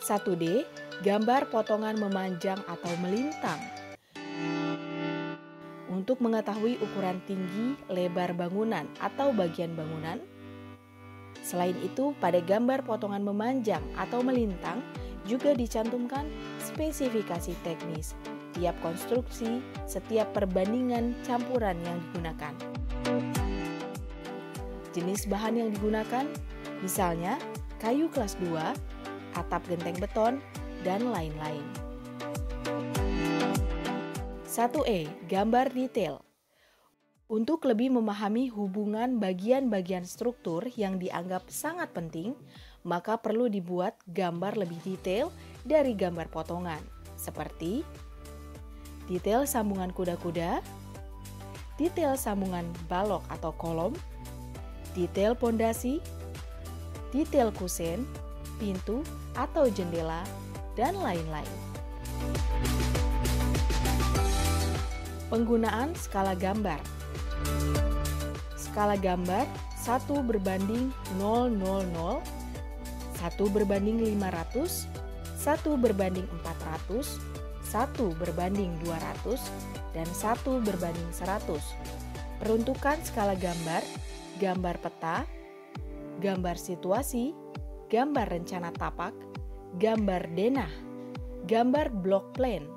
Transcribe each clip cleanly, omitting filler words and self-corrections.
1D, gambar potongan memanjang atau melintang. Untuk mengetahui ukuran tinggi, lebar bangunan atau bagian bangunan. Selain itu, pada gambar potongan memanjang atau melintang juga dicantumkan spesifikasi teknis, tiap konstruksi, setiap perbandingan campuran yang digunakan. Jenis bahan yang digunakan, misalnya kayu kelas 2, atap genteng beton, dan lain-lain. 1E. Gambar detail. Untuk lebih memahami hubungan bagian-bagian struktur yang dianggap sangat penting, maka perlu dibuat gambar lebih detail dari gambar potongan, seperti detail sambungan kuda-kuda, detail sambungan balok atau kolom, detail pondasi, detail kusen, pintu atau jendela, dan lain-lain. Penggunaan skala gambar. Skala gambar 1 berbanding 000, 1 berbanding 500, 1 berbanding 400, 1 berbanding 200, dan 1 berbanding 100. Peruntukan skala gambar, gambar peta, gambar situasi, gambar rencana tapak, gambar denah, gambar block plan,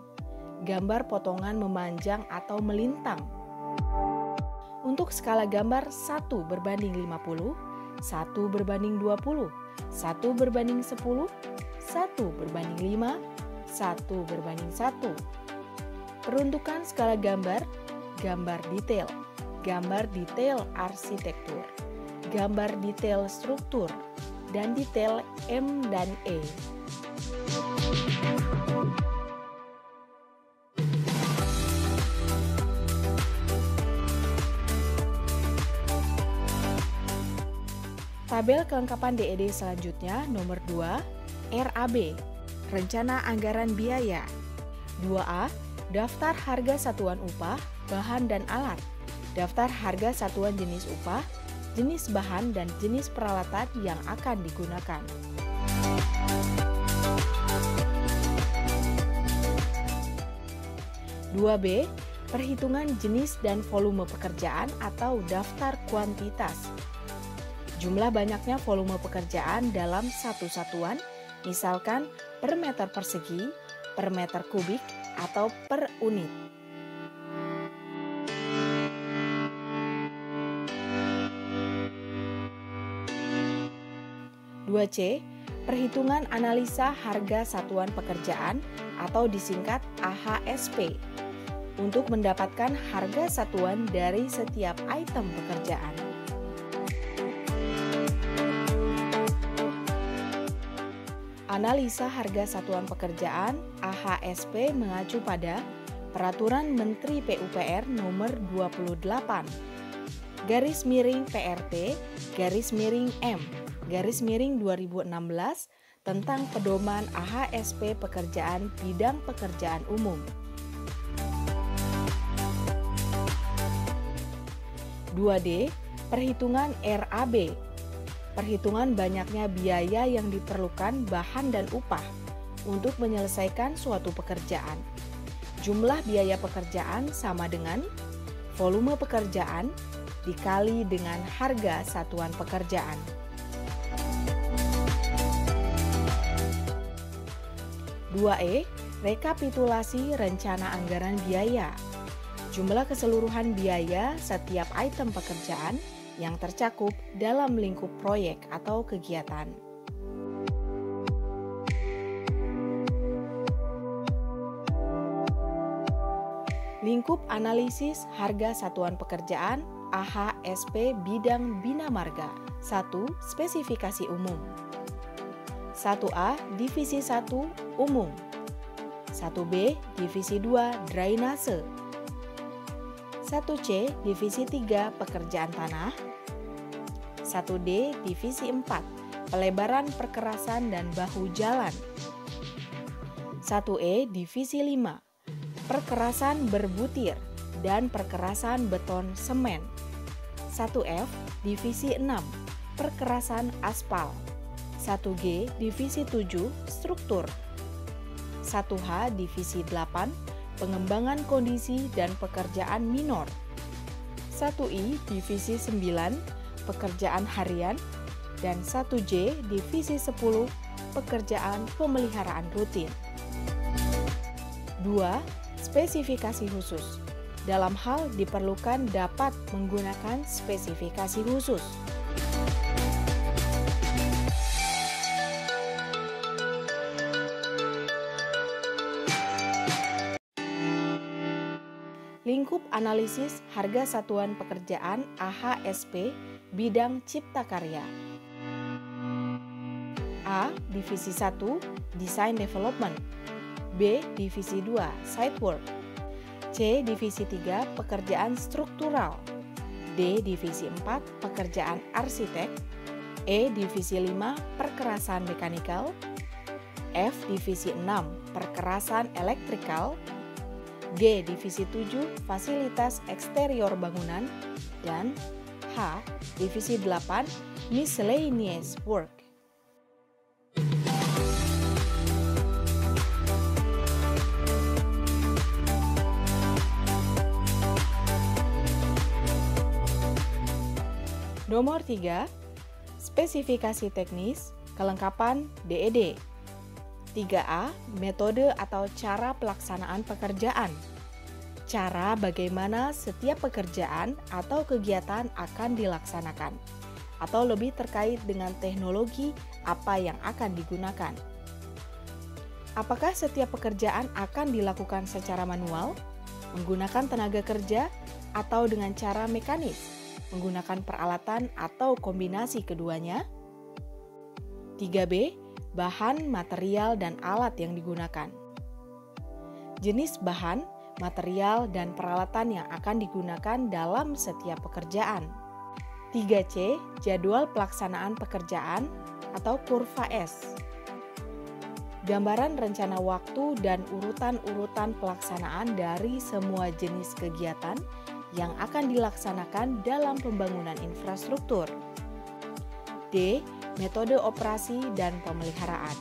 gambar potongan memanjang atau melintang. Untuk skala gambar 1 berbanding 50, 1 berbanding 20, 1 berbanding 10, 1 berbanding 5, 1 berbanding 1. Peruntukan skala gambar, gambar detail, gambar detail arsitektur, gambar detail struktur, dan detail M dan E. Tabel kelengkapan DED selanjutnya nomor 2, RAB, Rencana Anggaran Biaya. 2A, Daftar Harga Satuan Upah, Bahan dan Alat. Daftar harga satuan jenis upah, jenis bahan dan jenis peralatan yang akan digunakan. 2B, Perhitungan jenis dan volume pekerjaan atau daftar kuantitas. Jumlah banyaknya volume pekerjaan dalam satu satuan, misalkan per meter persegi, per meter kubik, atau per unit. Dua C, perhitungan analisa harga satuan pekerjaan atau disingkat AHSP untuk mendapatkan harga satuan dari setiap item pekerjaan. Analisa harga satuan pekerjaan AHSP mengacu pada Peraturan Menteri PUPR Nomor 28 garis miring PRT garis miring M garis miring 2016 tentang pedoman AHSP pekerjaan bidang pekerjaan umum. 2D, perhitungan RAB. Perhitungan banyaknya biaya yang diperlukan bahan dan upah untuk menyelesaikan suatu pekerjaan. Jumlah biaya pekerjaan sama dengan volume pekerjaan dikali dengan harga satuan pekerjaan. 2E, rekapitulasi rencana anggaran biaya. Jumlah keseluruhan biaya setiap item pekerjaan yang tercakup dalam lingkup proyek atau kegiatan. Lingkup analisis harga satuan pekerjaan AHSP bidang Bina Marga. 1. Spesifikasi umum. 1A Divisi 1 Umum. 1B Divisi 2 Drainase. 1C Divisi 3 Pekerjaan Tanah. 1D Divisi 4 Pelebaran perkerasan dan bahu jalan. 1E Divisi 5 Perkerasan berbutir dan perkerasan beton semen. 1F Divisi 6 Perkerasan aspal. 1G Divisi 7 Struktur, 1H Divisi 8 Pengembangan Kondisi dan Pekerjaan Minor, 1I Divisi 9 Pekerjaan Harian, dan 1J Divisi 10 Pekerjaan Pemeliharaan Rutin. 2. Spesifikasi khusus. Dalam hal diperlukan dapat menggunakan spesifikasi khusus. Lingkup analisis harga satuan pekerjaan AHSP bidang cipta karya. A. Divisi 1 Design Development, B. Divisi 2 Site Work, C. Divisi 3 Pekerjaan Struktural, D. Divisi 4 Pekerjaan Arsitek, E. Divisi 5 Perkerasan Mekanikal, F. Divisi 6 Perkerasan Elektrikal, G. Divisi 7 Fasilitas Eksterior Bangunan, dan H. Divisi 8 Miscellaneous Work. Nomor 3. Spesifikasi teknis, kelengkapan DED. 3A. Metode atau cara pelaksanaan pekerjaan. Cara bagaimana setiap pekerjaan atau kegiatan akan dilaksanakan, atau lebih terkait dengan teknologi apa yang akan digunakan. Apakah setiap pekerjaan akan dilakukan secara manual, menggunakan tenaga kerja, atau dengan cara mekanis, menggunakan peralatan atau kombinasi keduanya? 3B. Bahan, material, dan alat yang digunakan. Jenis bahan, material, dan peralatan yang akan digunakan dalam setiap pekerjaan. 3C. Jadwal pelaksanaan pekerjaan atau kurva S. Gambaran rencana waktu dan urutan-urutan pelaksanaan dari semua jenis kegiatan yang akan dilaksanakan dalam pembangunan infrastruktur. D. Metode operasi dan pemeliharaan.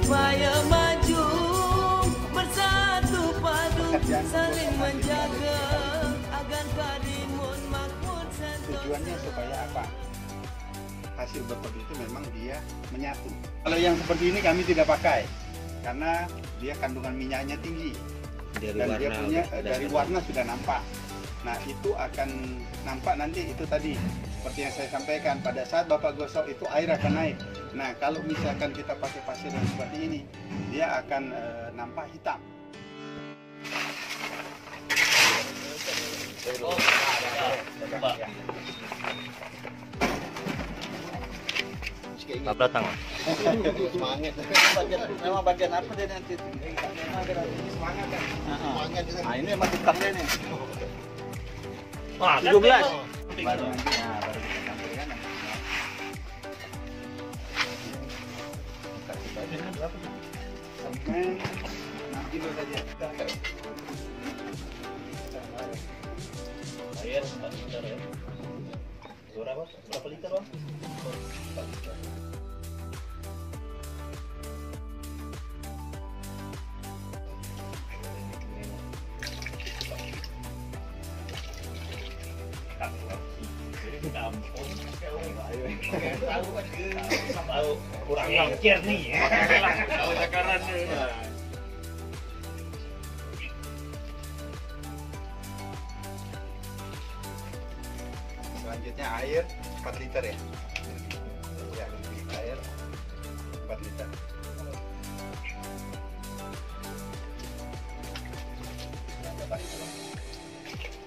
Supaya maju bersatu padu saling menjaga agar Karimun makmur sentosa. Tujuannya supaya apa? Hasil berkode itu memang dia menyatu. Kalau yang seperti ini kami tidak pakai karena dia kandungan minyaknya tinggi dan dia punya dari warna sudah nampak. Nah itu akan nampak nanti itu tadi seperti yang saya sampaikan, pada saat Bapak gosok itu air akan naik. Nah kalau misalkan kita pakai pasir yang seperti ini, dia akan nampak hitam. Apa datang? Semangat. Memang bagian apa dia nanti? Semangat kan? Nah ini emang tukangnya nih. Wah, 17. Baru nanti ya, baru kita sampaikan nanti. Sampai 6 kilo saja. Air 4 liter ya. Berapa liter, Bang? 4 liter. Tahu kurang mikir nih ya. Tahu takaran. Selanjutnya air 4 liter ya. Ya, air 4 liter.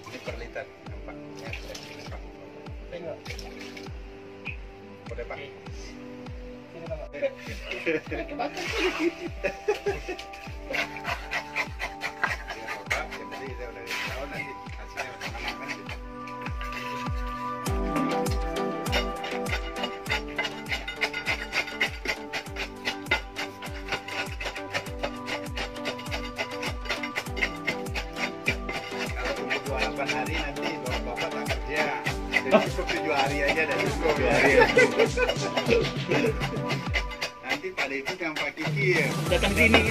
Ini per liter, nampak. Boleh Pak? hari nanti bapak tak kerja. Jadi cukup 7 hari aja dan cukup. 7 hari. Nanti Pak Devi sama Pak Kiki ya. Datang sini.